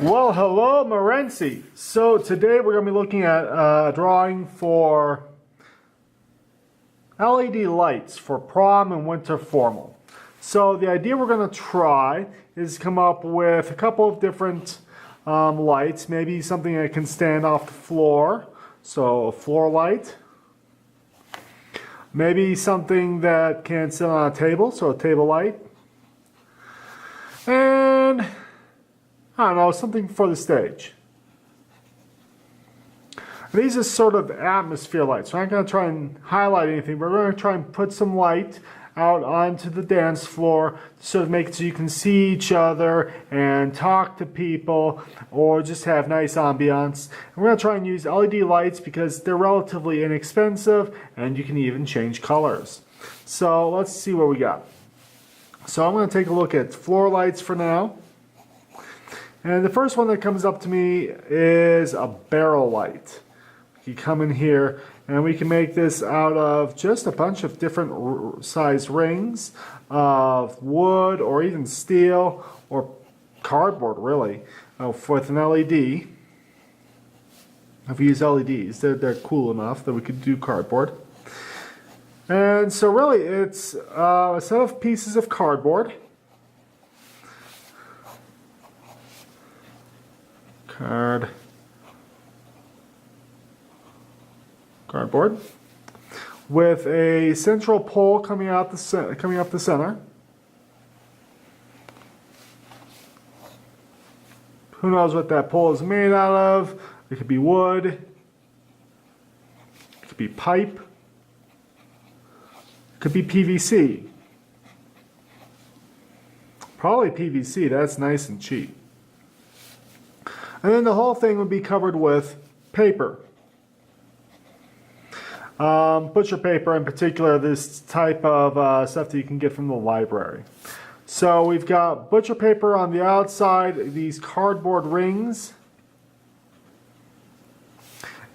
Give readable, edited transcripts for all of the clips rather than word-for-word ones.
Well, hello, Morency. So today we're going to be looking at a drawing for LED lights for prom and winter formal. So the idea we're going to try is come up with a couple of different lights, maybe something that can stand off the floor, so a floor light. Maybe something that can sit on a table, so a table light. And I don't know, something for the stage. These are sort of atmosphere lights. We're not going to try and highlight anything. We're going to try and put some light out onto the dance floor to sort of make it so you can see each other and talk to people or just have nice ambiance. And we're going to try and use LED lights because they're relatively inexpensive and you can even change colors. So let's see what we got. So I'm going to take a look at floor lights for now. And the first one that comes up to me is a barrel light. You come in here and we can make this out of just a bunch of different size rings of wood or even steel or cardboard really with an LED. If we use LEDs, they're cool enough that we could do cardboard. And so really it's a set of pieces of cardboard. Cardboard with a central pole coming up the center. Who knows what that pole is made out of? It could be wood. It could be pipe. It could be PVC. Probably PVC. That's nice and cheap. And then the whole thing would be covered with paper. Butcher paper in particular, this type of stuff that you can get from the library. So we've got butcher paper on the outside, these cardboard rings,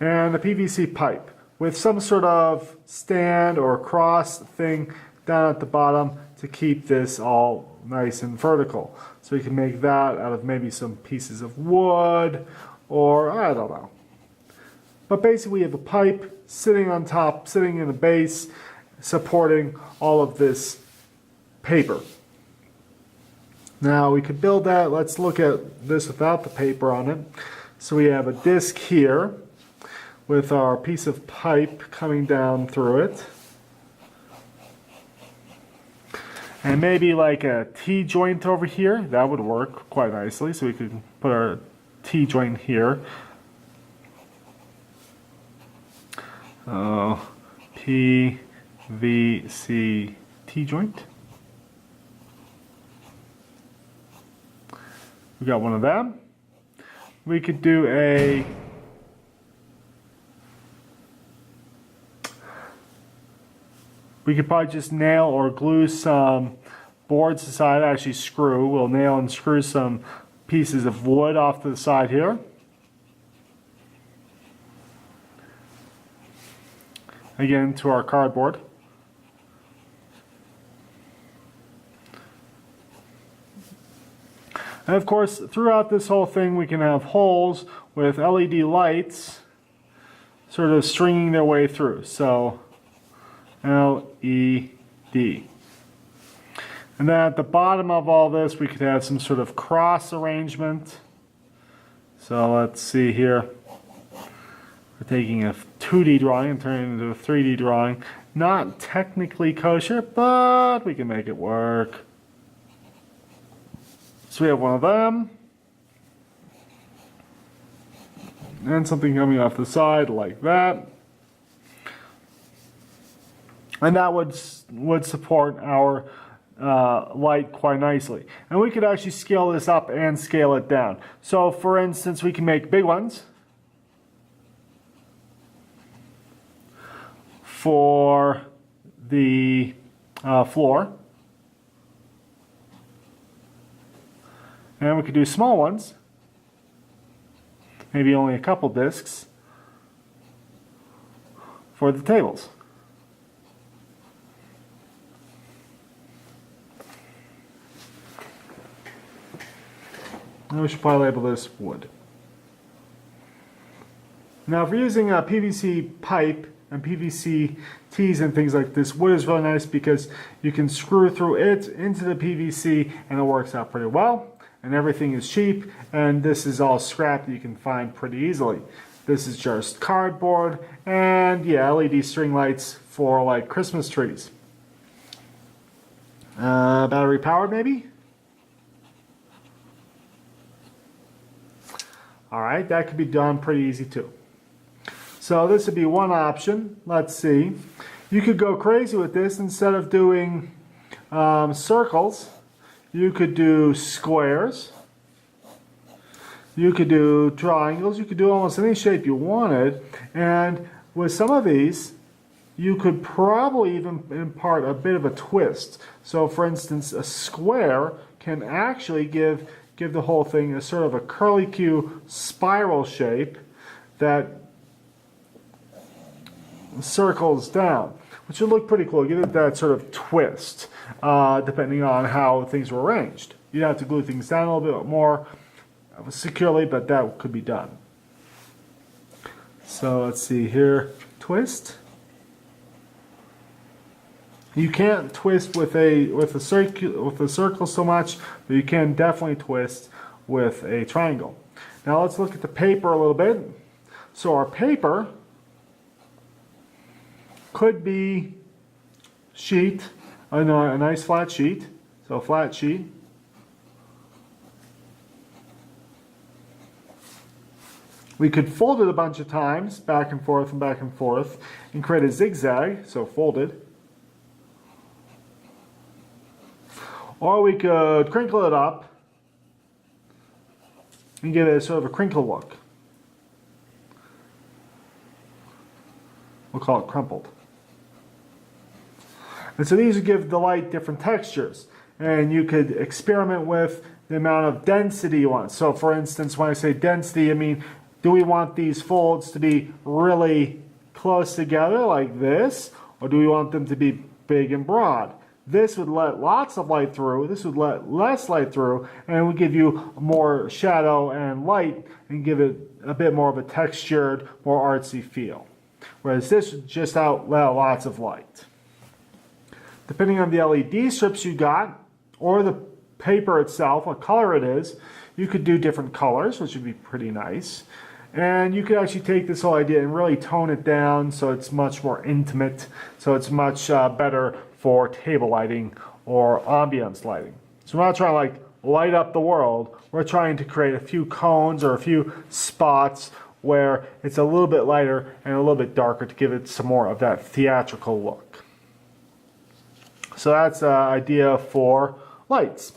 and the PVC pipe with some sort of stand or cross thing down at the bottom to keep this all nice and vertical. So you can make that out of maybe some pieces of wood or I don't know. But basically we have a pipe sitting on top, sitting in the base, supporting all of this paper. Now we could build that. Let's look at this without the paper on it. So we have a disc here with our piece of pipe coming down through it. And maybe like a T-joint over here. That would work quite nicely. So we could put our T-joint here. PVC T-joint. We got one of them. We could do a we could probably just nail or glue some boards to the side, actually screw. We'll nail and screw some pieces of wood off to the side here. Again, to our cardboard. And of course, throughout this whole thing, we can have holes with LED lights sort of stringing their way through. So, LED. And then at the bottom of all this, we could have some sort of cross arrangement. So let's see here. We're taking a 2D drawing and turning it into a 3D drawing. Not technically kosher, but we can make it work. So we have one of them. And something coming off the side like that. And that would support our light quite nicely. And we could actually scale this up and scale it down. So for instance, we can make big ones for the floor. And we could do small ones, maybe only a couple discs, for the tables. And we should probably label this wood. Now if we're using a PVC pipe and PVC tees and things like this, wood is really nice because you can screw through it into the PVC and it works out pretty well. And everything is cheap, and this is all scrap that you can find pretty easily. This is just cardboard and yeah, LED string lights for like Christmas trees. Battery powered maybe? Alright, that could be done pretty easy too. So this would be one option. Let's see. You could go crazy with this. Instead of doing circles, you could do squares. You could do triangles. You could do almost any shape you wanted. And with some of these, you could probably even impart a bit of a twist. So for instance, a square can actually give the whole thing a sort of a curlicue spiral shape that circles down, which would look pretty cool. Give it that sort of twist, depending on how things were arranged. You'd have to glue things down a little bit more securely, but that could be done. So let's see here, twist. You can't twist with a circle so much, but you can definitely twist with a triangle. Now let's look at the paper a little bit. So our paper could be sheet, a nice flat sheet. So flat sheet. We could fold it a bunch of times, back and forth and back and forth, and create a zigzag, so folded. Or we could crinkle it up and give it a sort of a crinkle look. We'll call it crumpled. And so these would give the light different textures. And you could experiment with the amount of density you want. So for instance, when I say density, I mean, do we want these folds to be really close together like this? Or do we want them to be big and broad? This would let lots of light through, this would let less light through, and it would give you more shadow and light and give it a bit more of a textured, more artsy feel. Whereas this would just let lots of light. Depending on the LED strips you got, or the paper itself, what color it is, you could do different colors, which would be pretty nice. And you could actually take this whole idea and really tone it down so it's much more intimate, so it's much better for table lighting or ambience lighting. So we're not trying to like light up the world, we're trying to create a few cones or a few spots where it's a little bit lighter and a little bit darker to give it some more of that theatrical look. So that's an idea for lights.